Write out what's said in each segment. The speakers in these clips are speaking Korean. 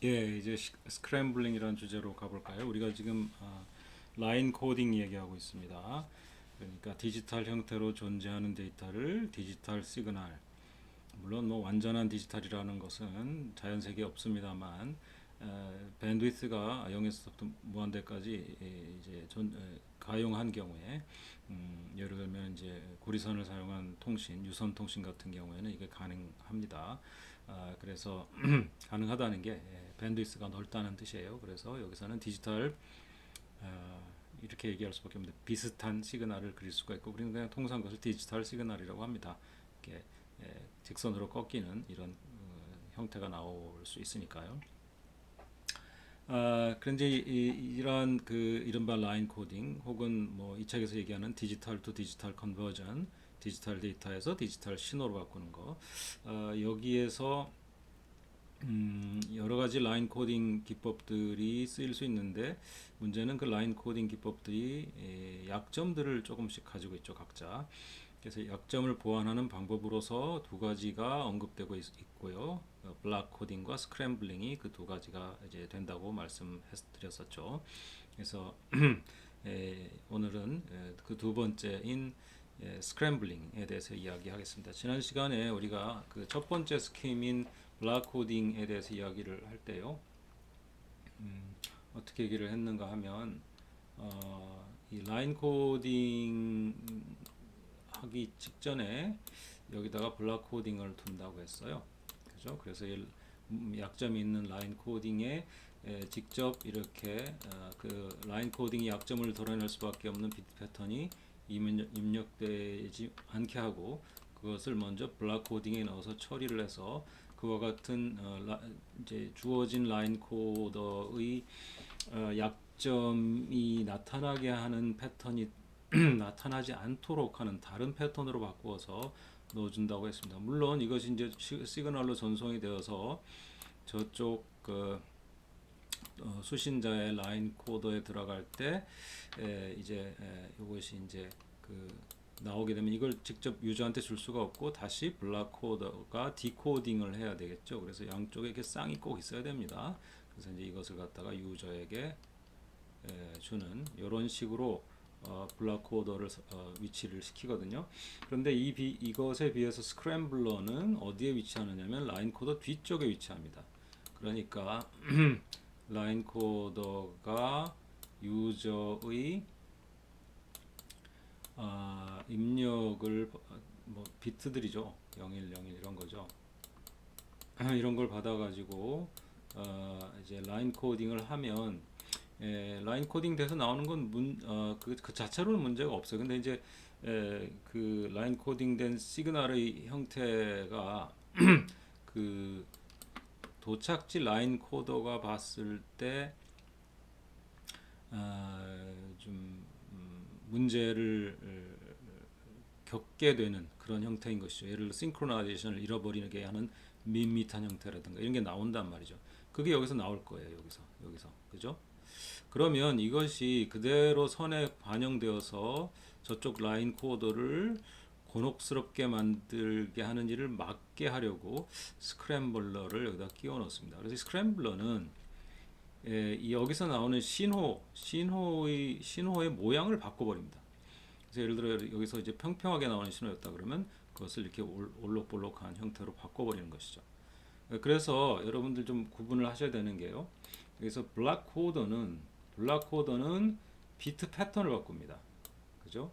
예, 이제 스크램블링이라는 주제로 가볼까요? 우리가 지금 라인 코딩 얘기하고 있습니다. 그러니까 디지털 형태로 존재하는 데이터를 디지털 시그널, 물론 뭐 완전한 디지털이라는 것은 자연 세계에 없습니다만 밴드위스가 0에서부터 무한대까지 이제 가용한 경우에 예를 들면 이제 고리선을 사용한 통신, 유선 통신 같은 경우에는 이게 가능합니다. 그래서 가능하다는 게 밴드위스가 넓다는 뜻이에요. 그래서 여기서는 디지털 이렇게 얘기할 수밖에 없는데 비슷한 시그널을 그릴 수가 있고 우리는 그냥 통상 것을 디지털 시그널이라고 합니다. 이렇게 직선으로 꺾이는 이런 형태가 나올 수 있으니까요. 그런데 이런 그 이른바 라인 코딩 혹은 뭐 이 책에서 얘기하는 디지털 투 디지털 컨버전, 디지털 데이터에서 디지털 신호로 바꾸는 거, 여기에서 여러 가지 라인 코딩 기법들이 쓰일 수 있는데 문제는 그 라인 코딩 기법들이 약점들을 조금씩 가지고 있죠, 각자. 그래서 약점을 보완하는 방법으로서 두 가지가 언급되고 있고요. 블락 코딩과 스크램블링이 그 두 가지가 이제 된다고 말씀드렸었죠. 그래서 오늘은 그 두 번째인 스크램블링에 대해서 이야기하겠습니다. 지난 시간에 우리가 그 첫 번째 스킴인 블락 코딩에 대해서 이야기를 할 때요. 어떻게 얘기를 했는가 하면 이 라인 코딩 하기 직전에 여기다가 블락 코딩을 둔다고 했어요. 그죠? 그래서 약점이 있는 라인 코딩에 직접 이렇게 그 라인 코딩이 약점을 드러낼 수밖에 없는 비트 패턴이 입력되지 않게 하고 그것을 먼저 블락 코딩에 넣어서 처리를 해서 그와 같은 이제 주어진 라인 코더의 약점이 나타나게 하는 패턴이 나타나지 않도록 하는 다른 패턴으로 바꾸어서 넣어준다고 했습니다. 물론 이것이 이제 시그널로 전송이 되어서 저쪽 그 수신자의 라인 코더에 들어갈 때 이제 이것이 이제 그 나오게 되면 이걸 직접 유저한테 줄 수가 없고 다시 블락 코더가 디코딩을 해야 되겠죠. 그래서 양쪽에 이렇게 쌍이 꼭 있어야 됩니다. 그래서 이제 이것을 갖다가 유저에게 주는 이런 식으로 블락 코더를 위치를 시키거든요. 그런데 이것에 비해서 스크램블러는 어디에 위치하느냐면 라인 코더 뒤쪽에 위치합니다. 그러니까 라인 코더가 유저의 입력을 뭐 비트들이죠. 0101 이런 거죠. 이런 걸 받아가지고 이제 라인 코딩을 하면 라인 코딩 돼서 나오는 건 그 자체로는 문제가 없어요. 근데 이제 그 라인 코딩 된 시그널의 형태가 그 도착지 라인 코더가 봤을 때 좀 문제를 겪게 되는 그런 형태인 것이죠. 예를 들어 싱크로나이제이션을 잃어버리게 하는 밋밋한 형태라든가 이런 게 나온단 말이죠. 그게 여기서 나올 거예요. 여기서 그죠? 그러면 이것이 그대로 선에 반영되어서 저쪽 라인 코더를 곤혹스럽게 만들게 하는 일을 막게 하려고 스크램블러를 여기다 끼워 넣습니다. 그래서 스크램블러는 여기서 나오는 신호의 모양을 바꿔버립니다. 그래서 예를 들어 여기서 이제 평평하게 나오는 신호였다 그러면 그것을 이렇게 올록볼록한 형태로 바꿔버리는 것이죠. 그래서 여러분들 좀 구분을 하셔야 되는 게요. 그래서 블락 코더는 비트 패턴을 바꿉니다. 그죠?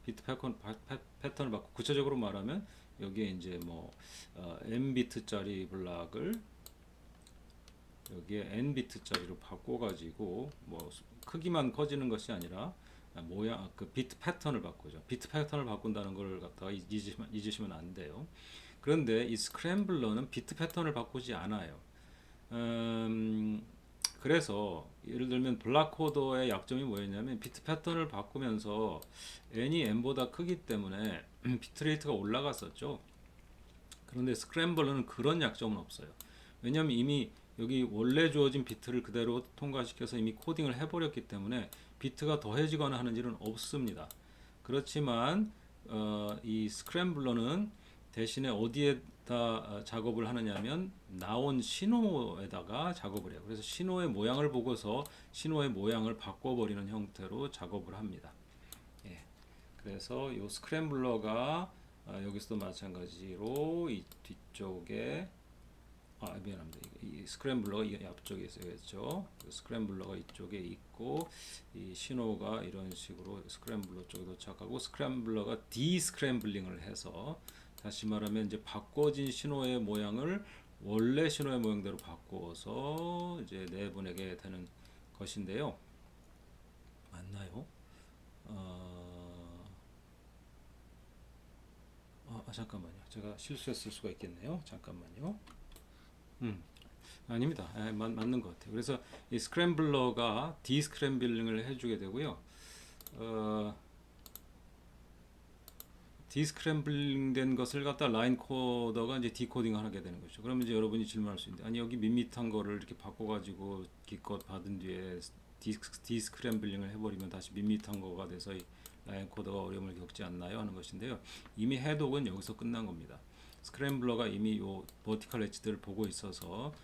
비트 패턴을 바꾸고 구체적으로 말하면 여기에 이제 뭐 n 비트짜리 블락을 여기에 n 비트짜리로 바꿔가지고 뭐 크기만 커지는 것이 아니라 모양 그 비트 패턴을 바꾸죠. 비트 패턴을 바꾼다는 걸 갖다가 잊으시면 안 돼요. 그런데 이 스크램블러는 비트 패턴을 바꾸지 않아요. 그래서 예를 들면 블락 코더의 약점이 뭐였냐면 비트 패턴을 바꾸면서 n이 n보다 크기 때문에 비트레이트가 올라갔었죠. 그런데 스크램블러는 그런 약점은 없어요. 왜냐하면 이미 여기 원래 주어진 비트를 그대로 통과시켜서 이미 코딩을 해버렸기 때문에 비트가 더해지거나 하는 일은 없습니다. 그렇지만 이 스크램블러는 대신에 어디에 작업을 하느냐면 나온 신호에다가 작업을 해요. 그래서 신호의 모양을 보고서 신호의 모양을 바꿔버리는 형태로 작업을 합니다. 예. 그래서 이 스크램블러가 여기서도 마찬가지로 이 뒤쪽에 미안합니다. 이 스크램블러가 이 앞쪽에 있어야겠죠. 그 스크램블러가 이쪽에 있고 이 신호가 이런 식으로 스크램블러 쪽에 도착하고 스크램블러가 디스크램블링을 해서 다시 말하면 이제 바꿔진 신호의 모양을 원래 신호의 모양대로 바꾸어서 이제 내보내게 되는 것인데요. 맞나요? 잠깐만요. 제가 실수했을 수가 있겠네요. 잠깐만요. 아닙니다. 맞는 것 같아요. 그래서 이 스크램블러가 디스크램블링을 해주게 되고요. 디스크램블링 된 것을 갖다 라인 코더가 이제 디코딩을 하게 되는 거죠. 그러면 이제 여러분이 질문할 수 있는데, 아니 여기 밋밋한 거를 이렇게 바꿔가지고 기껏 받은 뒤에 디스크램블링을 해버리면 다시 밋밋한 거가 돼서 이 라인 코더가 어려움을 겪지 않나요? 하는 것인데요. 이미 해독은 여기서 끝난 겁니다. 스크램블러가 이미 요 버티컬 엣지들을 보고 있어서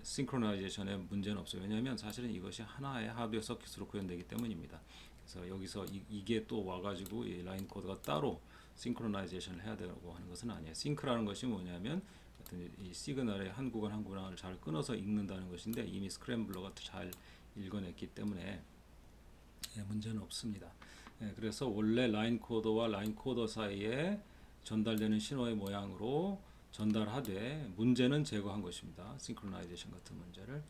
싱크로나이제이션에 문제는 없어요. 왜냐하면 사실은 이것이 하나의 하드웨어 서킷으로 구현되기 때문입니다. 그래서 여기서 이게 또 와가지고 이 라인 코드가 따로 싱크로나이제이션을 해야 되고 하는 것은 아니에요. 싱크라는 것이 뭐냐면 이 시그널의 한 구간 한 구간을 잘 끊어서 읽는다는 것인데 이미 스크램블러가 잘 읽어냈기 때문에 문제는 없습니다. 그래서 원래 라인 코더와 라인 코더 사이에 전달되는 신호의 모양으로 전달하되 문제는 제거한 것입니다. 싱크로나이제이션 같은 문제를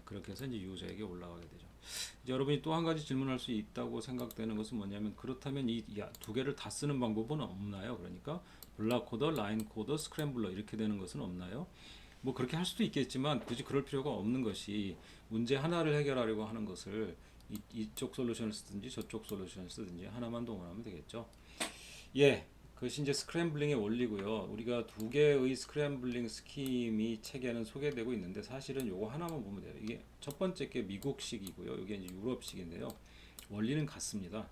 그렇게 해서 이제 유저에게 올라가게 되죠. 이제 여러분이 또 한 가지 질문할 수 있다고 생각되는 것은 뭐냐면 그렇다면 이 두 개를 다 쓰는 방법은 없나요? 그러니까 블락 코더, 라인 코더, 스크램블러 이렇게 되는 것은 없나요? 뭐 그렇게 할 수도 있겠지만 굳이 그럴 필요가 없는 것이 문제 하나를 해결하려고 하는 것을 이쪽 솔루션을 쓰든지 저쪽 솔루션을 쓰든지 하나만 동원하면 되겠죠. 예, 그것이 이제 스크램블링의 원리고요. 우리가 두 개의 스크램블링 스킴이 책에는 소개되고 있는데 사실은 요거 하나만 보면 돼요. 이게 첫 번째 게 미국식이고요. 이게 이제 유럽식인데요. 원리는 같습니다.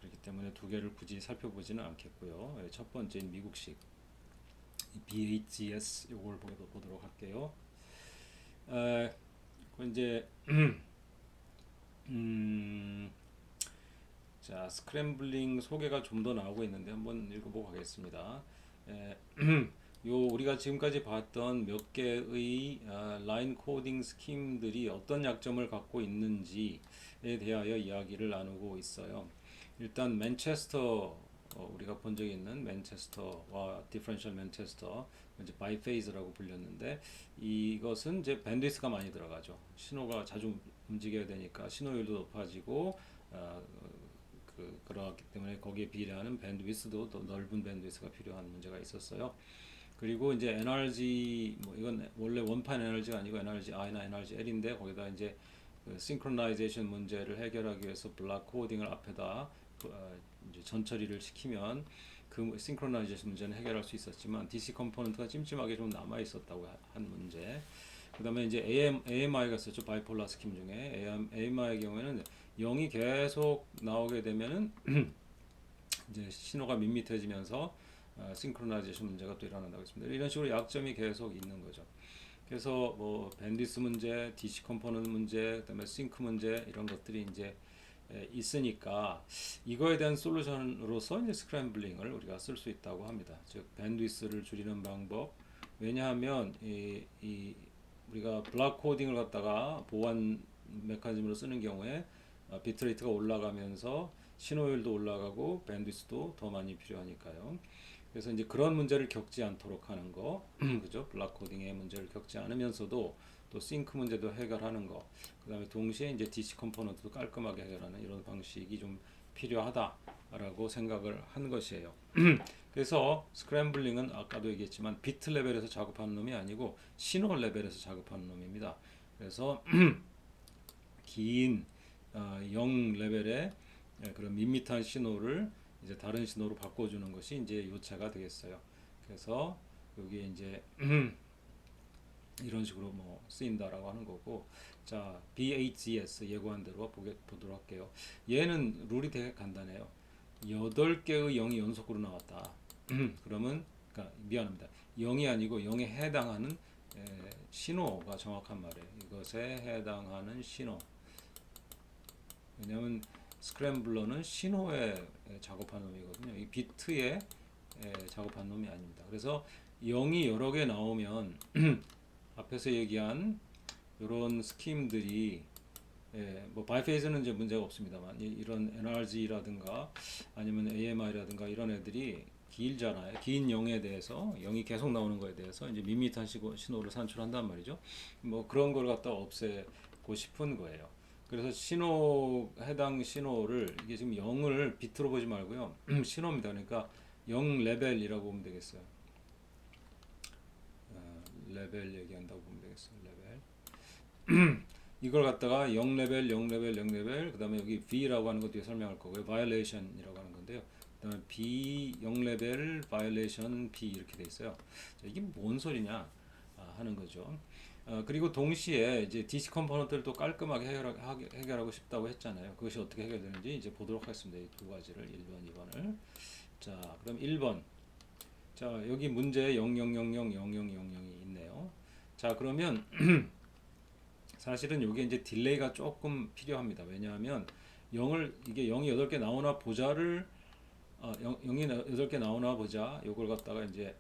그렇기 때문에 두 개를 굳이 살펴보지는 않겠고요. 첫 번째는 미국식 BHS 요걸 보도록 할게요. 이제 자, 스크램블링 소개가 좀 더 나오고 있는데 한번 읽어보고 가겠습니다. 요 우리가 지금까지 봤던 몇 개의 라인 코딩 스킴들이 어떤 약점을 갖고 있는지에 대하여 이야기를 나누고 있어요. 일단 맨체스터 우리가 본 적이 있는 맨체스터와 디퍼런셜 맨체스터 이제 바이페이즈라고 불렸는데 이것은 이제 밴드위스가 많이 들어가죠. 신호가 자주 움직여야 되니까 신호율도 높아지고 그렇기 때문에 거기에 비례하는 밴드위스도 더 넓은 밴드위스가 필요한 문제가 있었어요. 그리고 이제 NRG 뭐 이건 원래 원판 NRG가 아니고 NRG I나 NRG L인데 거기다 이제 그 싱크로나이제이션 문제를 해결하기 위해서 블락 코딩을 앞에다 이제 전처리를 시키면 그 싱크로나이제이션 문제는 해결할 수 있었지만 DC 컴포넌트가 찜찜하게 좀 남아 있었다고 한 문제. 그다음에 이제 AMI가 있었죠. 바이폴라 스킴 중에 AMI의 경우에는 0이 계속 나오게 되면은 이제 신호가 밋밋해지면서 싱크로나이제이션 문제가 또 일어난다고 했습니다. 이런 식으로 약점이 계속 있는 거죠. 그래서 뭐 밴디스 문제, DC 컴포넌트 문제, 그다음에 싱크 문제 이런 것들이 이제 있으니까 이거에 대한 솔루션으로서 이제 스크램블링을 우리가 쓸 수 있다고 합니다. 즉 밴드위스를 줄이는 방법. 왜냐하면 이 우리가 블락 코딩을 갖다가 보완 메커니즘으로 쓰는 경우에 비트레이트가 올라가면서 신호율도 올라가고 밴드위스도 더 많이 필요하니까요. 그래서 이제 그런 문제를 겪지 않도록 하는 거, 그죠? 블락 코딩의 문제를 겪지 않으면서도 또 싱크 문제도 해결하는 거, 그다음에 동시에 이제 DC 컴포넌트도 깔끔하게 해결하는 이런 방식이 좀 필요하다라고 생각을 한 것이에요. 그래서 스크램블링은 아까도 얘기했지만 비트 레벨에서 작업하는 놈이 아니고 신호 레벨에서 작업하는 놈입니다. 그래서 긴 0 레벨의 그런 밋밋한 신호를 이제 다른 신호로 바꿔주는 것이 이제 요체가 되겠어요. 그래서 여기 이제 이런 식으로 뭐 쓰인다라고 하는 거고, 자 BHS 예고한 대로 보도록 할게요. 얘는 룰이 되게 간단해요. 8개의 0이 연속으로 나왔다. 그러면 그러니까 미안합니다. 0이 아니고 0에 해당하는 신호가 정확한 말이에요. 이것에 해당하는 신호. 왜냐하면 스크램블러는 신호에 작업한 놈이거든요. 이 비트에 작업한 놈이 아닙니다. 그래서 0이 여러 개 나오면 앞에서 얘기한 이런 스킴들이 뭐 바이페이스는 이제 문제가 없습니다만 이런 NRG라든가 아니면 AMI라든가 이런 애들이 길잖아요. 긴 0에 대해서 0이 계속 나오는 거에 대해서 이제 밋밋한 신호를 산출한단 말이죠. 뭐 그런 걸 갖다 없애고 싶은 거예요. 그래서 해당 신호를 이게 지금 0을 비트로 보지 말고요. 신호입니다. 그러니까 0 레벨이라고 보면 되겠어요. 레벨 얘기한다고 보면 되겠어요. 레벨. 이걸 갖다가 0레벨, 0레벨, 0레벨, 그 다음에 여기 V라고 하는 것 뒤에 설명할 거고요. violation이라고 하는 건데요. 그 다음에 B, 0레벨, violation, B 이렇게 돼 있어요. 자, 이게 뭔 소리냐 하는 거죠. 그리고 동시에 이제 DC 컴포넌트를 또 깔끔하게 해결하고 싶다고 했잖아요. 그것이 어떻게 해결되는지 이제 보도록 하겠습니다. 이 두 가지를 1번, 2번을. 자, 그럼 1번. 자, 여기 문제 00000000이 있네요. 자, 그러면 사실은 이게 이제 딜레이가 조금 필요합니다. 왜냐하면 이게 0이 8개 나오나 보자를 0이 8개 나오나 보자. 요걸 갖다가 이제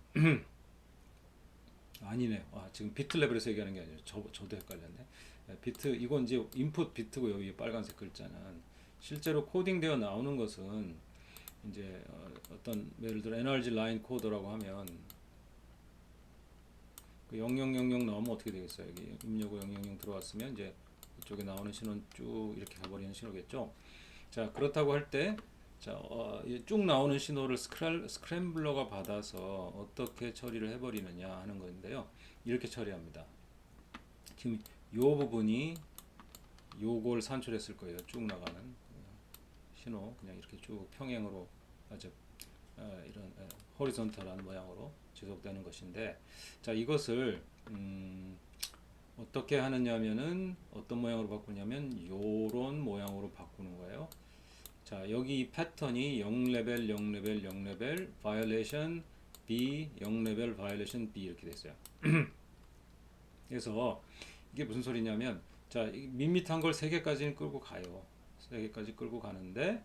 아니네요. 지금 비트 레벨에서 얘기하는 게 아니에요. 저도 헷갈렸네. 비트 이건 이제 인풋 비트고 여기 빨간색 글자는 실제로 코딩되어 나오는 것은 이제 어떤 예를 들어 NRG 라인 코더라고 하면 그 0000 나오면 어떻게 되겠어요? 여기 입력어 000 들어왔으면 이제 이쪽에 나오는 신호는 쭉 이렇게 가버리는 신호겠죠. 자, 그렇다고 할 때 자, 쭉 나오는 신호를 스크램블러가 받아서 어떻게 처리를 해버리느냐 하는 건데요. 이렇게 처리합니다. 지금 요 부분이 요걸 산출했을 거예요. 쭉 나가는 신호 그냥 이렇게 쭉 평행으로 아주 이런 호리존탈한 모양으로 지속되는 것인데, 자, 이것을 어떻게 하느냐면은 어떤 모양으로 바꾸냐면 요런 모양으로 바꾸는 거예요. 자, 여기 이 패턴이 0레벨, 0레벨, 0레벨, violation B, 0레벨, violation B 이렇게 됐어요. 그래서 이게 무슨 소리냐면, 자, 밋밋한 걸 3개까지는 끌고 가요. 3개까지 끌고 가는데,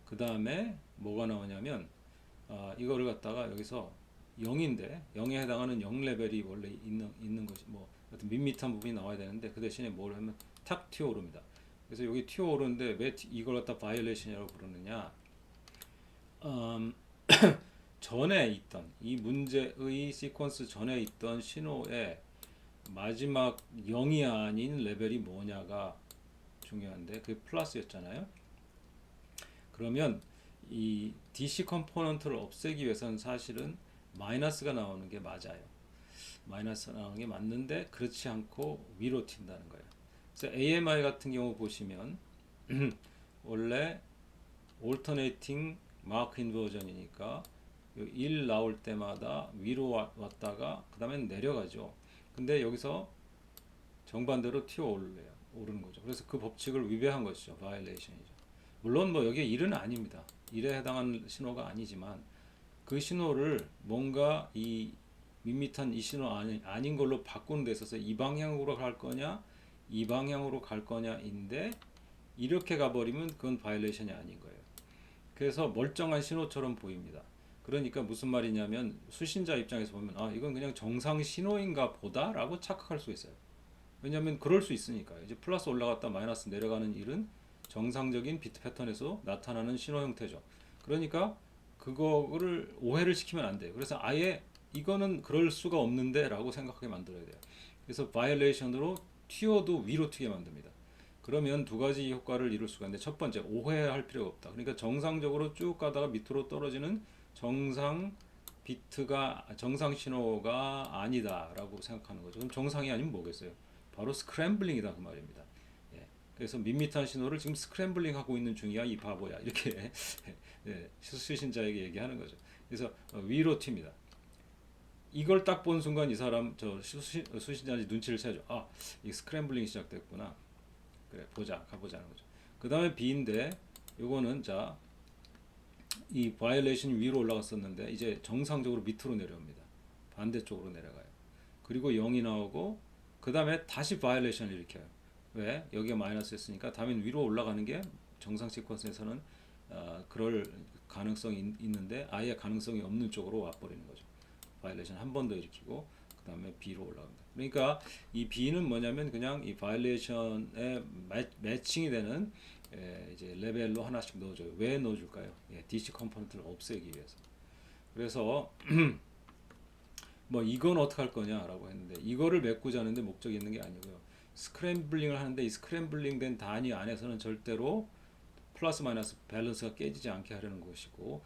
그 다음에 뭐가 나오냐면, 이거를 갖다가 여기서 0인데 0에 해당하는 0레벨이 원래 있는 것이 뭐 어떤 밋밋한 부분이 나와야 되는데, 그 대신에 뭘 하면 탁 튀어오릅니다. 그래서 여기 튀어오르는데 왜 이걸 갖다 바이올레이션이라고 부르느냐? 전에 있던 이 문제의 시퀀스 전에 있던 신호의 마지막 0이 아닌 레벨이 뭐냐가 중요한데 그게 플러스였잖아요. 그러면 이 DC 컴포넌트를 없애기 위해서는 사실은 마이너스가 나오는 게 맞아요. 마이너스 나오는 게 맞는데 그렇지 않고 위로 튄다는 거예요. 그래서 AMI 같은 경우 보시면 원래 Alternating Mark Inversion이니까 1 나올 때마다 위로 왔다가 그 다음에 내려가죠. 근데 여기서 정반대로 오르는 거죠. 그래서 그 법칙을 위배한 것이죠. 바이올레이션이죠. 물론 뭐 여기에 1은 아닙니다. 1에 해당하는 신호가 아니지만 그 신호를 뭔가 이 밋밋한 이 신호 아닌 걸로 바꾸는 데 있어서 이 방향으로 갈 거냐 이 방향으로 갈 거냐인데 이렇게 가버리면 그건 바이올레이션이 아닌 거예요. 그래서 멀쩡한 신호처럼 보입니다. 그러니까 무슨 말이냐면 수신자 입장에서 보면 이건 그냥 정상 신호인가 보다 라고 착각할 수 있어요. 왜냐하면 그럴 수 있으니까. 이제 플러스 올라갔다 마이너스 내려가는 일은 정상적인 비트 패턴에서 나타나는 신호 형태죠. 그러니까 그거를 오해를 시키면 안 돼요. 그래서 아예 이거는 그럴 수가 없는데 라고 생각하게 만들어야 돼요. 그래서 바이올레이션으로 튀어도 위로 튀게 만듭니다. 그러면 두 가지 효과를 이룰 수가 있는데, 첫 번째 오해할 필요가 없다. 그러니까 정상적으로 쭉 가다가 밑으로 떨어지는 정상 신호가 아니다라고 생각하는 거죠. 그럼 정상이 아니면 뭐겠어요? 바로 스크램블링이다 그 말입니다. 예. 그래서 밋밋한 신호를 지금 스크램블링 하고 있는 중이야 이 바보야 이렇게 수신자에게 얘기하는 거죠. 그래서 위로 튑니다. 이걸 딱 본 순간 이 사람 수신자한테 눈치를 채죠. 이 스크램블링이 시작됐구나. 그래 가보자는 거죠. 그 다음에 B인데 요거는 자 이 바이올레이션이 위로 올라갔었는데 이제 정상적으로 밑으로 내려옵니다. 반대쪽으로 내려가요. 그리고 0이 나오고 그 다음에 다시 바이올레이션을 일으켜요. 왜? 여기가 마이너스였으니까 다음엔 위로 올라가는 게 정상 시퀀스에서는 그럴 가능성이 있는데 아예 가능성이 없는 쪽으로 와버리는 거죠. 바이올레이션 한 번 더 일으키고 그 다음에 B로 올라갑니다. 그러니까 이 B는 뭐냐면 그냥 이 바이올레이션에 매칭이 되는 이제 레벨로 하나씩 넣어줘요. 왜 넣어줄까요? DC 컴포넌트를 없애기 위해서. 그래서 뭐 이건 어떻게 할 거냐라고 했는데 이거를 메꾸자 하는데 목적이 있는 게 아니고요. 스크램블링을 하는데 이 스크램블링 된 단위 안에서는 절대로 플러스 마이너스 밸런스가 깨지지 않게 하려는 것이고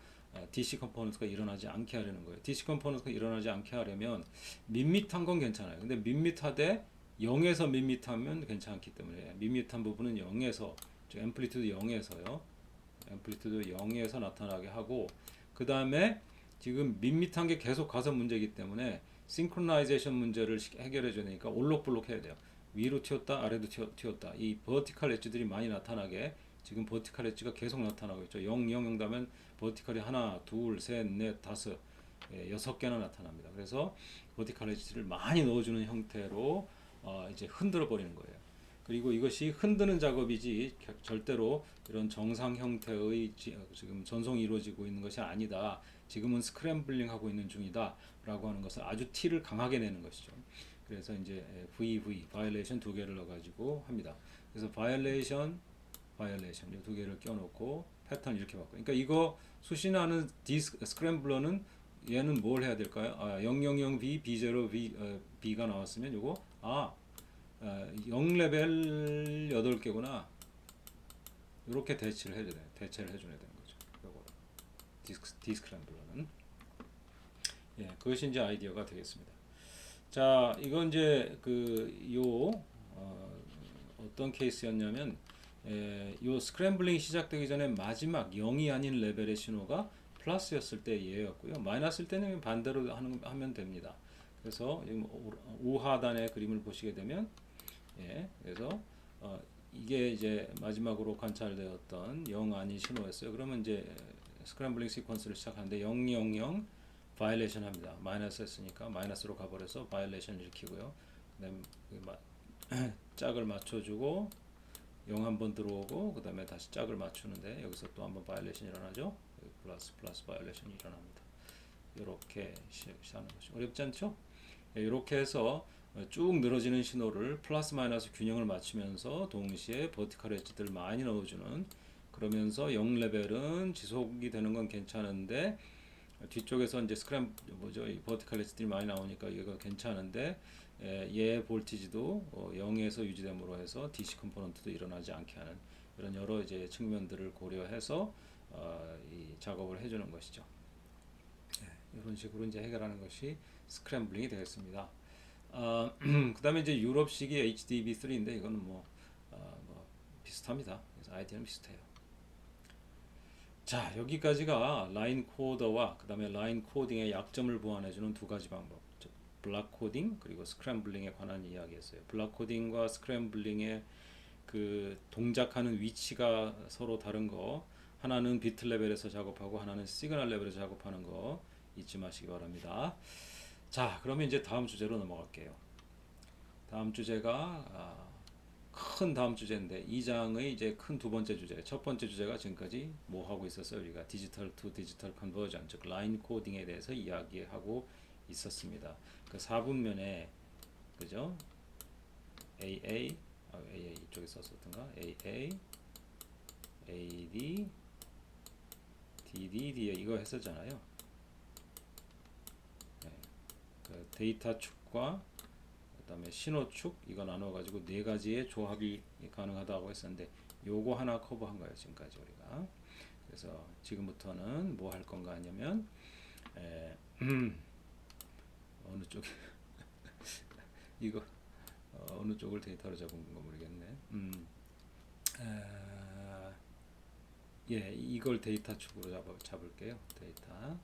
DC 컴포넌트가 일어나지 않게 하려는 거예요. DC 컴포넌트가 일어나지 않게 하려면 밋밋한 건 괜찮아요. 근데 밋밋하되 0에서 밋밋하면 괜찮기 때문에 밋밋한 부분은 0에서 앰플리튜드 0에서요. 앰플리튜드 0에서 나타나게 하고 그 다음에 지금 밋밋한 게 계속 가서 문제이기 때문에 싱크로나이제이션 문제를 해결해 줘야 되니까 올록볼록 해야 돼요. 위로 튀었다 아래로 튀었다 이 버티컬 엣지들이 많이 나타나게 지금 버티컬 엣지가 계속 나타나고 있죠. 0, 0, 0 다면 버티컬이 하나, 둘, 셋, 넷, 다섯, 여섯 개나 나타납니다. 그래서 버티컬 엣지를 많이 넣어주는 형태로 이제 흔들어 버리는 거예요. 그리고 이것이 흔드는 작업이지 절대로 이런 정상 형태의 지금 전송이 이루어지고 있는 것이 아니다. 지금은 스크램블링 하고 있는 중이다. 라고 하는 것을 아주 티를 강하게 내는 것이죠. 그래서 이제 violation 두 개를 넣어가지고 합니다. 그래서 violation 이 두 개를 껴놓고 패턴 이렇게 바꿔. 그러니까 이거 수신하는 스크램블러는 얘는 뭘 해야 될까요? 000B, B0, B가 나왔으면 이거 0레벨 8개구나. 이렇게 대체를 해줘야 되는 거죠. 요거 디스크램블러는 그것이 이제 아이디어가 되겠습니다. 자, 이건 이제 어떤 케이스였냐면 요 스크램블링이 시작되기 전에 마지막 0이 아닌 레벨의 신호가 플러스였을 때 예였고요. 마이너스일 때는 반대로 하면 됩니다. 그래서 우하단의 그림을 보시게 되면 그래서 이게 이제 마지막으로 관찰되었던 0 아닌 신호였어요. 그러면 이제 스크램블링 시퀀스를 시작하는데 000 바이올레이션 합니다. 마이너스 했으니까 마이너스로 가버려서 바이올레이션 일으키고요. 그다음에 짝을 맞춰주고 0 한번 들어오고 그 다음에 다시 짝을 맞추는데 여기서 또 한번 바이올레이션이 일어나죠. 플러스 바이올레이션이 일어납니다. 이렇게 시작하는 것이 어렵지 않죠? 이렇게 해서 쭉 늘어지는 신호를 플러스 마이너스 균형을 맞추면서 동시에 버티컬 엣지들을 많이 넣어주는 그러면서 0레벨은 지속이 되는 건 괜찮은데 뒤쪽에서 이제 이 버티컬 엣지들이 많이 나오니까 이거 괜찮은데 얘 볼티지도 0에서 유지됨으로 해서 DC 컴포넌트도 일어나지 않게 하는 이런 여러 이제 측면들을 고려해서 이 작업을 해주는 것이죠. 이런 식으로 이제 해결하는 것이 스크램블링이 되겠습니다. 그다음에 이제 유럽식이 HDB3인데 이거는 뭐 비슷합니다. 그래서 아이디어는 비슷해요. 자, 여기까지가 라인 코더와 그다음에 라인 코딩의 약점을 보완해주는 두 가지 방법. 즉 블락 코딩 그리고 스크램블링에 관한 이야기였어요. 블락 코딩과 스크램블링의 그 동작하는 위치가 서로 다른 거. 하나는 비트 레벨에서 작업하고 하나는 시그널 레벨에서 작업하는 거 잊지 마시기 바랍니다. 자, 그러면 이제 다음 주제로 넘어갈게요. 다음 주제가 큰 다음 주제인데 이 장의 이제 큰 두 번째 주제, 첫 번째 주제가 지금까지 뭐 하고 있었어요? 우리가 디지털 투 디지털 컨버전, 즉 라인 코딩에 대해서 이야기하고 있었습니다. 그 4분면에 그죠? AA 이쪽에 썼었던가? AA, AD, DD 이거 했었잖아요. 그 데이터 축과 그다음에 신호축 이거 나눠 가지고 네 가지의 조합이 가능하다고 했었는데 요거 하나 커버한 거예요 지금까지 우리가. 그래서 지금부터는 뭐 할 건가 하냐면 어느 쪽 이거 어느 쪽을 데이터로 잡은 건가 모르겠네. 이걸 데이터 축으로 잡을게요. 데이터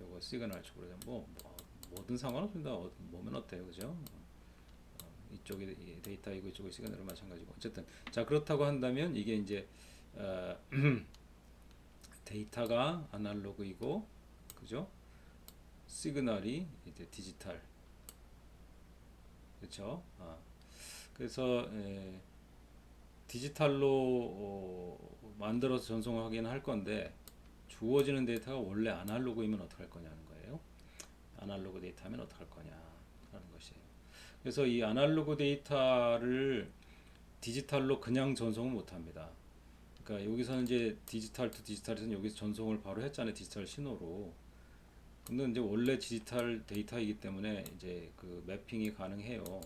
요거 시그널 축으로 뭐든 상관없습니다. 뭐면 어때요, 그죠? 이쪽이 데이터이고 이쪽이 시그널은 마찬가지고 어쨌든 자 그렇다고 한다면 이게 이제 데이터가 아날로그이고, 그죠? 시그널이 이제 디지털, 그렇죠? 그래서 디지털로 만들어서 전송하기는 할 건데 주어지는 데이터가 원래 아날로그이면 어떡할 거냐는 거예요. 아날로그 데이터면 어떡할 거냐 하는 것이에요. 그래서 이 아날로그 데이터를 디지털로 그냥 전송을 못 합니다. 그러니까 여기서는 이제 디지털 투 디지털에서는 여기서 전송을 바로 했잖아요. 디지털 신호로. 근데 이제 원래 디지털 데이터이기 때문에 이제 그 매핑이 가능해요.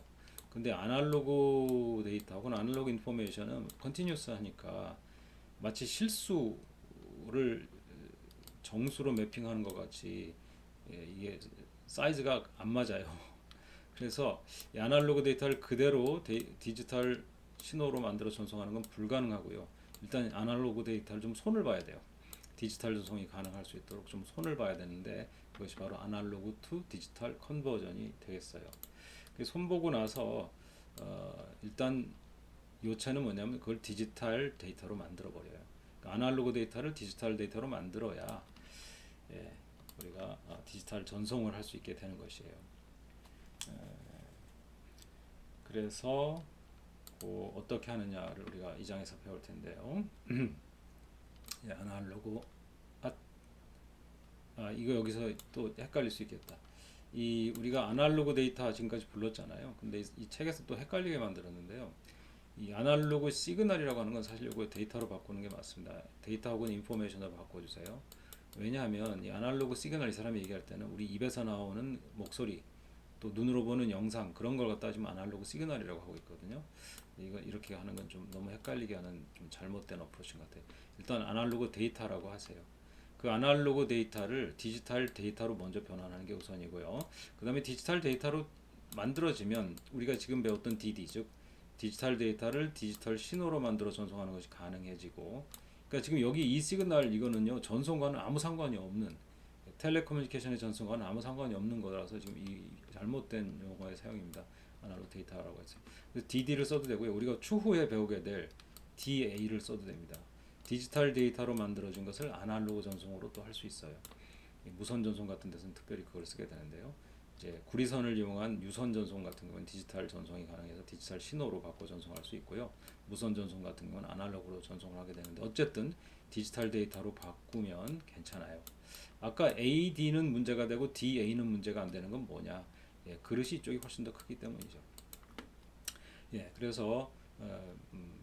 근데 아날로그 데이터하고는 아날로그 인포메이션은 컨티뉴스 하니까 마치 실수를 정수로 매핑하는 것 같이 이게 사이즈가 안 맞아요. 그래서 이 아날로그 데이터를 그대로 디지털 신호로 만들어 전송하는 건 불가능하고요. 일단 아날로그 데이터를 좀 손을 봐야 돼요. 디지털 전송이 가능할 수 있도록 좀 손을 봐야 되는데 그것이 바로 아날로그 투 디지털 컨버전이 되겠어요. 손 보고 나서 일단 요체는 뭐냐면 그걸 디지털 데이터로 만들어 버려요. 그러니까 아날로그 데이터를 디지털 데이터로 만들어야 우리가 디지털 전송을 할 수 있게 되는 것이에요. 그래서 어떻게 하느냐를 우리가 이 장에서 배울 텐데요. 아날로그 이거 여기서 또 헷갈릴 수 있겠다. 이 우리가 아날로그 데이터 지금까지 불렀잖아요. 근데 이 책에서 또 헷갈리게 만들었는데요. 이 아날로그 시그널이라고 하는 건 사실 이거 데이터로 바꾸는 게 맞습니다. 데이터 혹은 인포메이션으로 바꿔주세요. 왜냐하면 이 아날로그 시그널 이 사람이 얘기할 때는 우리 입에서 나오는 목소리 또 눈으로 보는 영상 그런 걸 갖다 지금 아날로그 시그널이라고 하고 있거든요. 이거 이렇게 하는 건 좀 너무 헷갈리게 하는 좀 잘못된 어프로치 같아요. 일단 아날로그 데이터라고 하세요. 그 아날로그 데이터를 디지털 데이터로 먼저 변환하는 게 우선이고요. 그 다음에 디지털 데이터로 만들어지면 우리가 지금 배웠던 DD 즉 디지털 데이터를 디지털 신호로 만들어 전송하는 것이 가능해지고, 그러니까 지금 여기 이 시그널 이거는요 전송과는 아무 상관이 없는 텔레커뮤니케이션의 전송과는 아무 상관이 없는 거라서 지금 이 잘못된 용어의 사용입니다. 아날로그 데이터라고 해서 DD를 써도 되고요. 우리가 추후에 배우게 될 DA를 써도 됩니다. 디지털 데이터로 만들어진 것을 아날로그 전송으로 또 할 수 있어요. 무선 전송 같은 데서는 특별히 그걸 쓰게 되는데요. 이제 구리선을 이용한 유선 전송 같은 경우는 디지털 전송이 가능해서 디지털 신호로 바꿔 전송할 수 있고요. 무선 전송 같은 경우는 아날로그로 전송을 하게 되는데 어쨌든 디지털 데이터로 바꾸면 괜찮아요. 아까 AD는 문제가 되고 DA는 문제가 안 되는 건 뭐냐? 그릇이 이쪽이 훨씬 더 크기 때문이죠. 그래서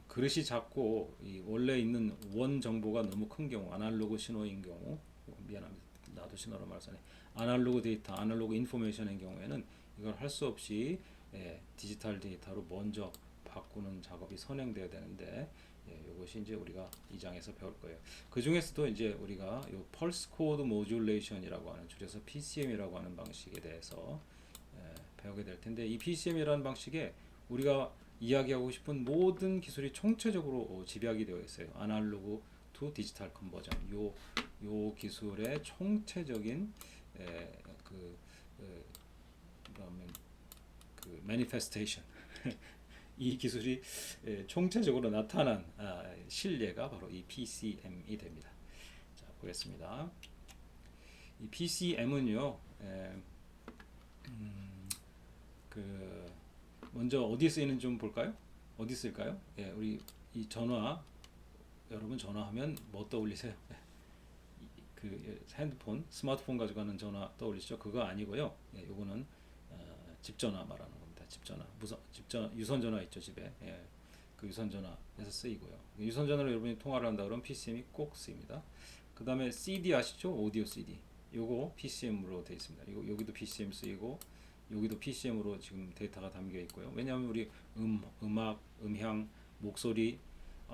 그릇이 작고 이 원래 있는 원 정보가 너무 큰 경우, 아날로그 신호인 경우, 미안합니다. 나도 신호로 말하네. 아날로그 데이터, 아날로그 인포메이션인 경우에는 이걸 할 수 없이 디지털 데이터로 먼저 바꾸는 작업이 선행돼야 되는데 이것이 이제 우리가 이 장에서 배울 거예요. 그 중에서도 이제 우리가 요 펄스 코드 모듈레이션이라고 하는 줄여서 PCM이라고 하는 방식에 대해서 배우게 될 텐데 이 PCM이라는 방식에 우리가 이야기하고 싶은 모든 기술이 총체적으로 집약이 되어 있어요. 아날로그 투 디지털 컨버전. 요 기술의 총체적인 그 그러면 그 매니페스테이션 이 기술이 총체적으로 나타난 실례가 바로 이 PCM이 됩니다. 자, 보겠습니다. 이 PCM은요. 그 먼저 어디에 쓰이는지 좀 볼까요? 어디 쓸까요? 우리 이 전화 여러분 전화하면 뭐 떠올리세요? 그 핸드폰, 스마트폰 가져가는 전화 떠올리시죠? 그거 아니고요. 요거는 집 전화 말하는 겁니다. 집 전화, 유선 전화 있죠 집에. 그 유선 전화에서 쓰이고요. 유선 전화로 여러분이 통화를 한다 그러면 PCM이 꼭 쓰입니다. 그 다음에 CD 아시죠? 오디오 CD. 요거 PCM으로 되어 있습니다. 여기도 PCM 쓰이고 여기도 PCM으로 지금 데이터가 담겨 있고요. 왜냐하면 우리 음악, 음향, 목소리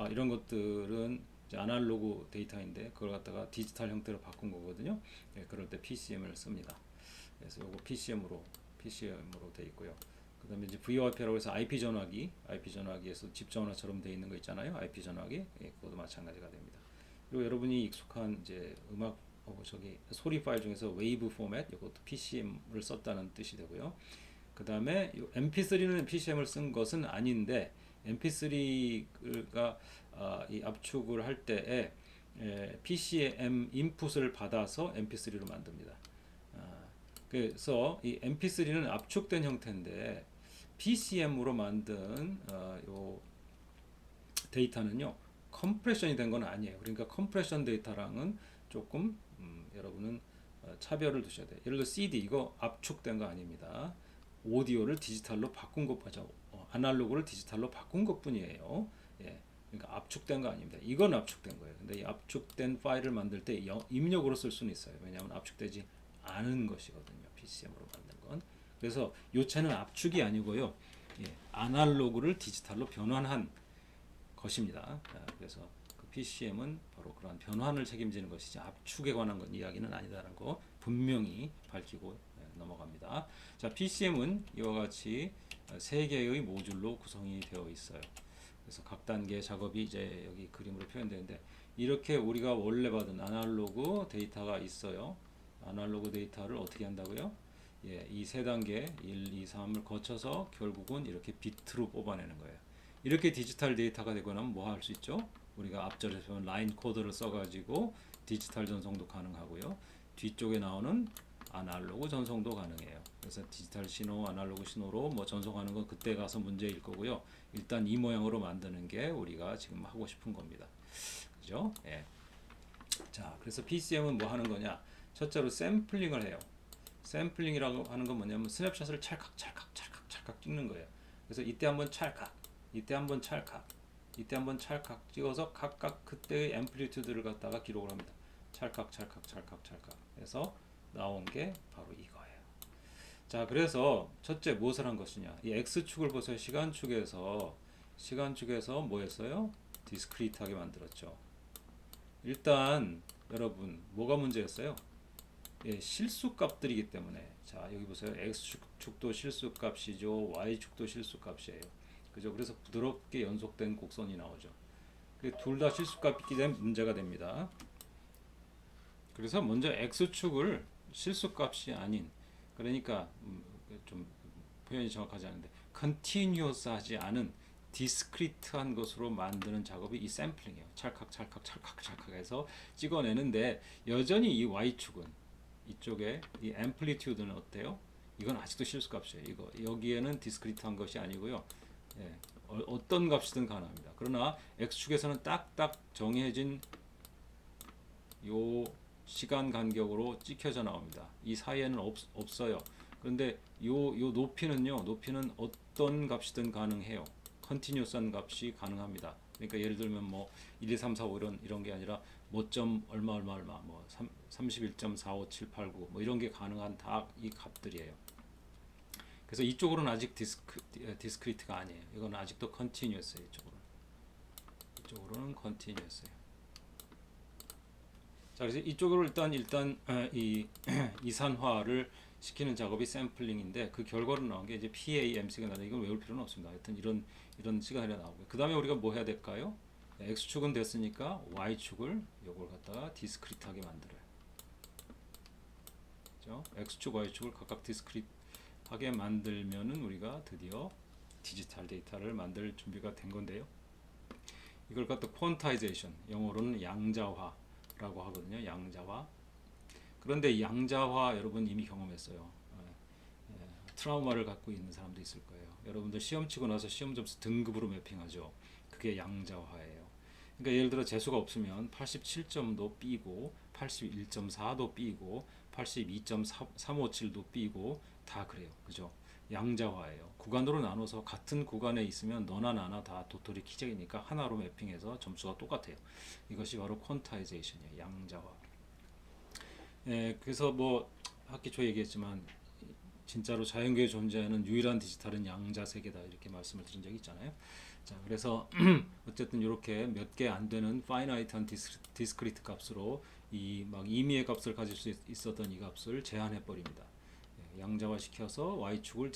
이런 것들은 이제 아날로그 데이터인데 그걸 갖다가 디지털 형태로 바꾼 거거든요. 그럴 때 PCM을 씁니다. 그래서 요거 PCM으로 되어 있고요. 그다음에 이제 VoIP라고 해서 IP 전화기에서 집 전화처럼 되어 있는 거 있잖아요. IP 전화기, 그것도 마찬가지가 됩니다. 그리고 여러분이 익숙한 이제 음악 소리 파일 중에서 웨이브 포맷 이것도 PCM을 썼다는 뜻이 되고요. 그 다음에 MP3는 PCM을 쓴 것은 아닌데 MP3가 이 압축을 할 때에 PCM 인풋을 받아서 MP3로 만듭니다. 그래서 이 MP3는 압축된 형태인데 PCM으로 만든 요 데이터는요 컴프레션이 된 건 아니에요. 그러니까 컴프레션 데이터랑은 조금 여러분은 차별을 두셔야 돼요. 예를 들어 CD 이거 압축된 거 아닙니다. 오디오를 디지털로 바꾼 것보죠. 아날로그를 디지털로 바꾼 것뿐이에요. 예. 그러니까 압축된 거 아닙니다. 이건 압축된 거예요. 근데 이 압축된 파일을 만들 때 입력으로 쓸 수는 있어요. 왜냐하면 압축되지 않은 것이거든요. PCM으로 만든 건. 그래서 요체는 압축이 아니고요. 예. 아날로그를 디지털로 변환한 것입니다. 그래서 그 PCM은 바로 그러한 변환을 책임지는 것이지 압축에 관한 건 이야기는 아니다라는 거 분명히 밝히고 넘어갑니다. 자, PCM은 이와 같이 세 개의 모듈로 구성이 되어 있어요. 그래서 각 단계의 작업이 이제 여기 그림으로 표현되는데 이렇게 우리가 원래 받은 아날로그 데이터가 있어요. 아날로그 데이터를 어떻게 한다고요? 예, 이 세 단계 1, 2, 3을 거쳐서 결국은 이렇게 비트로 뽑아내는 거예요. 이렇게 디지털 데이터가 되고 나면 뭐 할 수 있죠? 우리가 앞절에서 보면 라인 코드를 써가지고 디지털 전송도 가능하고요. 뒤쪽에 나오는 아날로그 전송도 가능해요. 그래서 디지털 신호, 아날로그 신호로 뭐 전송하는 건 그때 가서 문제일 거고요. 일단 이 모양으로 만드는 게 우리가 지금 하고 싶은 겁니다. 그죠? 예. 자, 그래서 PCM은 뭐 하는 거냐? 첫째로 샘플링을 해요. 샘플링이라고 하는 건 뭐냐면 스냅샷을 찰칵 찍는 거예요. 그래서 이때 한번 찰칵, 이때 한번 찰칵, 이때 한번 찰칵 찍어서 각각 그때의 앰플리튜드를 갖다가 기록을 합니다. 찰칵. 해서 나온 게 바로 이거예요. 자, 그래서 첫째 무엇을 한 것이냐? 이 x축을 보세요. 시간축에서 뭐 했어요? 디스크리트하게 만들었죠. 일단 여러분 뭐가 문제였어요? 예, 실수값들이기 때문에 자 여기 보세요. x축도 실수값이죠. y축도 실수값이에요. 그죠? 그래서 부드럽게 연속된 곡선이 나오죠. 둘 다 실수값이기 때문에 문제가 됩니다. 그래서 먼저 x축을 실수값이 아닌 그러니까 좀 표현이 정확하지 않은데 컨티뉴어스하지 않은 디스크리트한 것으로 만드는 작업이 이 샘플링이에요. 찰칵 해서 찍어내는데 여전히 이 y축은 이쪽에 이 앰플리튜드는 어때요? 이건 아직도 실수값이에요. 이거 여기에는 디스크리트한 것이 아니고요. 예, 어떤 값이든 가능합니다. 그러나 x축에서는 딱딱 정해진 요 시간 간격으로 찍혀져 나옵니다. 이 사이에는 없어요. 그런데 요 높이는요. 높이는 어떤 값이든 가능해요. 컨티뉴스한 값이 가능합니다. 그러니까 예를 들면 뭐 1, 2, 3, 4, 5 이런 게 아니라 뭐.점 얼마 뭐 31.45789 뭐 이런 게 가능한 다 이 값들이에요. 그래서 이쪽으로는 아직 디스크리트가 아니에요. 이건 아직도 컨티뉴어스예요. 이쪽으로는 컨티뉴어스예요. 자, 그래서 이쪽으로 일단 이 이산화를 시키는 작업이 샘플링인데 그 결과로 나온 게 이제 PAMC가 나는데 이건 외울 필요는 없습니다. 하여튼 이런 시간이 나오고요. 그 다음에 우리가 뭐 해야 될까요? X축은 됐으니까 Y축을 요걸 갖다가 디스크리트하게 만들어요. 그죠? X축, Y축을 각각 디스크리트하게 만들면은 우리가 드디어 디지털 데이터를 만들 준비가 된 건데요. 이걸 갖다 퀀타이제이션, 영어로는 양자화라고 하거든요. 양자화. 그런데 양자화 여러분 이미 경험했어요. 트라우마를 갖고 있는 사람도 있을 거예요. 여러분들 시험 치고 나서 시험 점수 등급으로 매핑하죠. 그게 양자화예요. 그러니까 예를 들어 재수가 없으면 87점도 B고 81.4도 B고 82.357도 B고 다 그래요. 그죠? 양자화예요. 구간으로 나눠서 같은 구간에 있으면 너나 나나 다 도토리 키재기니까 하나로 매핑해서 점수가 똑같아요. 이것이 바로 퀀타이제이션이에요. 양자화. 그래서 뭐 학기 초 얘기했지만 진짜로 자연계에 존재하는 유일한 디지털은 양자 세계다 이렇게 말씀을 드린 적이 있잖아요. 자, 그래서 어쨌든 이렇게 몇 개 안 되는 파이나이트한 디스크리트 값으로 이 막 임의의 값을 가질 수 있었던 이 값을 제한해 버립니다. 양자화 시켜서 y축을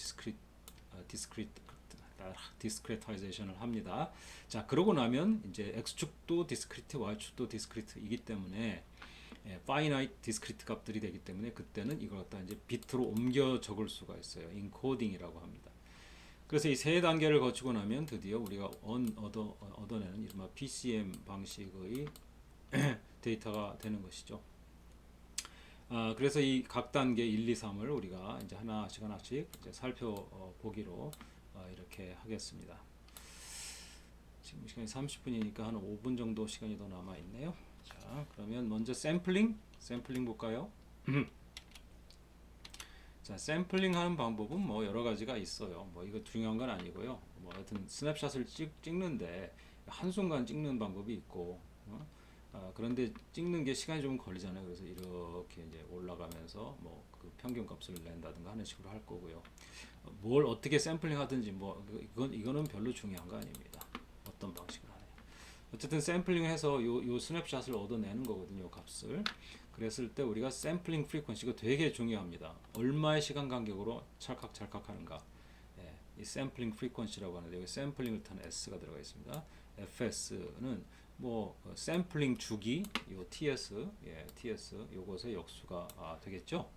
디스크리타이제이션을 합니다. 자, 그러고 나면 이제 x축도 디스크리트, y축도 디스크리트이기 때문에 파이나이트 디스크리트 값들이 되기 때문에 그때는 이걸 갖다 이제 비트로 옮겨 적을 수가 있어요. 인코딩이라고 합니다. 그래서 이 세 단계를 거치고 나면 드디어 우리가 얻어내는 이른바 PCM 방식의 데이터가 되는 것이죠. 그래서 이 각 단계 1, 2, 3을 우리가 이제 하나씩 이제 살펴보기로 이렇게 하겠습니다. 지금 시간이 30분이니까 한 5분 정도 시간이 더 남아 있네요. 자, 그러면 먼저 샘플링 볼까요? 자, 샘플링 하는 방법은 뭐 여러 가지가 있어요. 뭐 이거 중요한 건 아니고요. 뭐 하여튼 스냅샷을 찍는데 한순간 찍는 방법이 있고, 그런데 찍는 게 시간이 좀 걸리잖아요. 그래서 이렇게 이제 올라가면서 뭐 그 평균 값을 낸다든가 하는 식으로 할 거고요. 뭘 어떻게 샘플링 하든지 뭐 이거는 별로 중요한 거 아닙니다. 어떤 방식으로 하냐. 어쨌든 샘플링해서 요 스냅샷을 얻어내는 거거든요. 값을. 그랬을 때 우리가 샘플링 프리퀀시가 되게 중요합니다. 얼마의 시간 간격으로 찰칵찰칵 하는가. 예, 이 샘플링 프리퀀시라고 하는데 여기 샘플링을 탄 S가 들어가 있습니다. FS는 뭐 샘플링 주기, 요 TS, TS 요것의 역수가 되겠죠.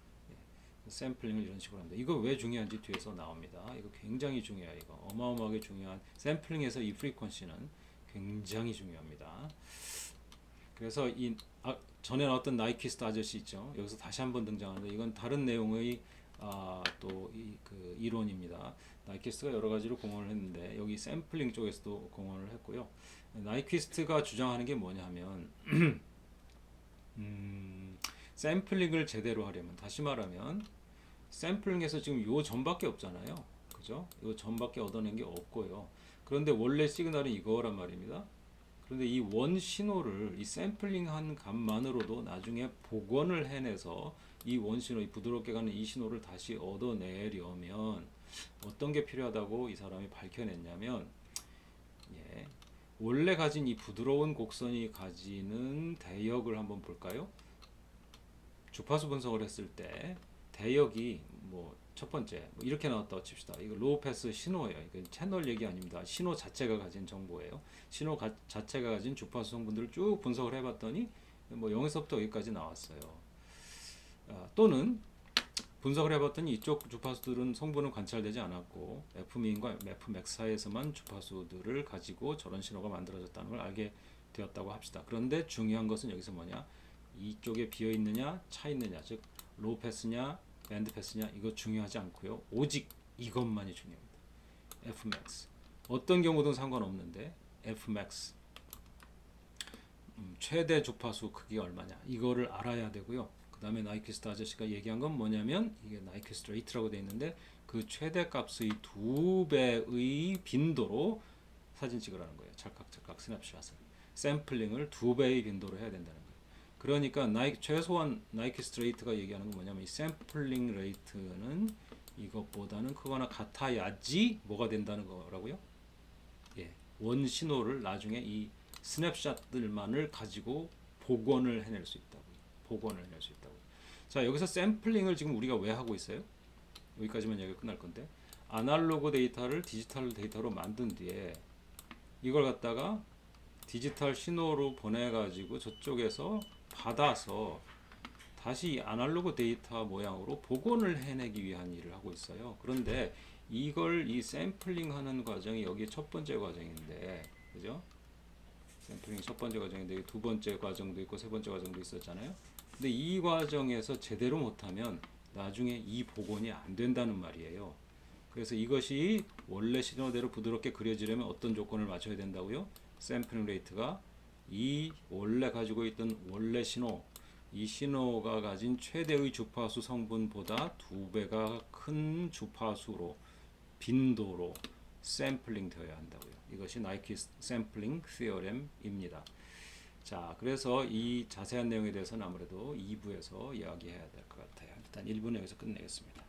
샘플링을 이런 식으로 합니다. 이거 왜 중요한지 뒤에서 나옵니다. 이거 굉장히 중요해요. 이거 어마어마하게 중요한 샘플링에서 이 프리퀀시는 굉장히 중요합니다. 그래서 전에 나왔던 나이키스트 아저씨 있죠. 여기서 다시 한번 등장하는데 이건 다른 내용의 또 그 이론입니다. 나이키스트가 여러 가지로 공헌을 했는데 여기 샘플링 쪽에서도 공헌을 했고요. 나이키스트가 주장하는 게 뭐냐면 샘플링을 제대로 하려면 다시 말하면 샘플링에서 지금 요 점밖에 없잖아요. 그죠? 요 점밖에 얻어낸 게 없고요. 그런데 원래 시그널은 이거란 말입니다. 그런데 이 원 신호를 이 샘플링한 값만으로도 나중에 복원을 해내서 이 원 신호, 이 부드럽게 가는 이 신호를 다시 얻어내려면 어떤 게 필요하다고 이 사람이 밝혀냈냐면, 원래 가진 이 부드러운 곡선이 가지는 대역을 한번 볼까요? 주파수 분석을 했을 때 대역이 뭐 첫 번째 뭐 이렇게 나왔다고 칩시다. 이거 로우 패스 신호예요. 이거 채널 얘기 아닙니다. 신호 자체가 가진 정보예요. 자체가 가진 주파수 성분들을 쭉 분석을 해봤더니 뭐 0에서부터 여기까지 나왔어요. 또는 분석을 해봤더니 이쪽 주파수들은 성분은 관찰되지 않았고 F민과 Fmax 사이에서만 주파수들을 가지고 저런 신호가 만들어졌다는 걸 알게 되었다고 합시다. 그런데 중요한 것은 여기서 뭐냐? 이쪽에 비어 있느냐, 차 있느냐, 즉 로우 패스냐, 밴드 패스냐 이거 중요하지 않고요. 오직 이것만이 중요합니다. Fmax. 어떤 경우든 상관없는데 Fmax 최대 주파수 크기가 얼마냐 이거를 알아야 되고요. 그 다음에 나이키스트 아저씨가 얘기한 건 뭐냐면 이게 나이키스트 레이트라고 되어 있는데 그 최대 값의 2배의 빈도로 사진 찍으라는 거예요. 찰칵찰칵 스냅샷을 샘플링을 2배의 빈도로 해야 된다는 거예요. 그러니까 최소한 나이키스트 레이트가 얘기하는 건 뭐냐면 이 샘플링 레이트는 이것보다는 크거나 같아야지 뭐가 된다는 거라고요. 원 신호를 나중에 이 스냅샷들만을 가지고 복원을 해낼 수 있다고. 자, 여기서 샘플링을 지금 우리가 왜 하고 있어요? 여기까지만 얘기가 끝날 건데 아날로그 데이터를 디지털 데이터로 만든 뒤에 이걸 갖다가 디지털 신호로 보내가지고 저쪽에서 받아서 다시 아날로그 데이터 모양으로 복원을 해내기 위한 일을 하고 있어요. 그런데 이걸 이 샘플링 하는 과정이 여기 첫 번째 과정인데, 그죠? 샘플링 첫 번째 과정인데 두 번째 과정도 있고 세 번째 과정도 있었잖아요. 근데 이 과정에서 제대로 못하면 나중에 이 복원이 안 된다는 말이에요. 그래서 이것이 원래 신호대로 부드럽게 그려지려면 어떤 조건을 맞춰야 된다고요? 샘플링 레이트가 이 원래 가지고 있던 원래 신호, 이 신호가 가진 최대의 주파수 성분보다 2배가 큰 주파수로 빈도로 샘플링 되어야 한다고요. 이것이 나이키 샘플링 시어렘입니다. 자, 그래서 이 자세한 내용에 대해서는 아무래도 2부에서 이야기해야 될 것 같아요. 일단 1부는 여기서 끝내겠습니다.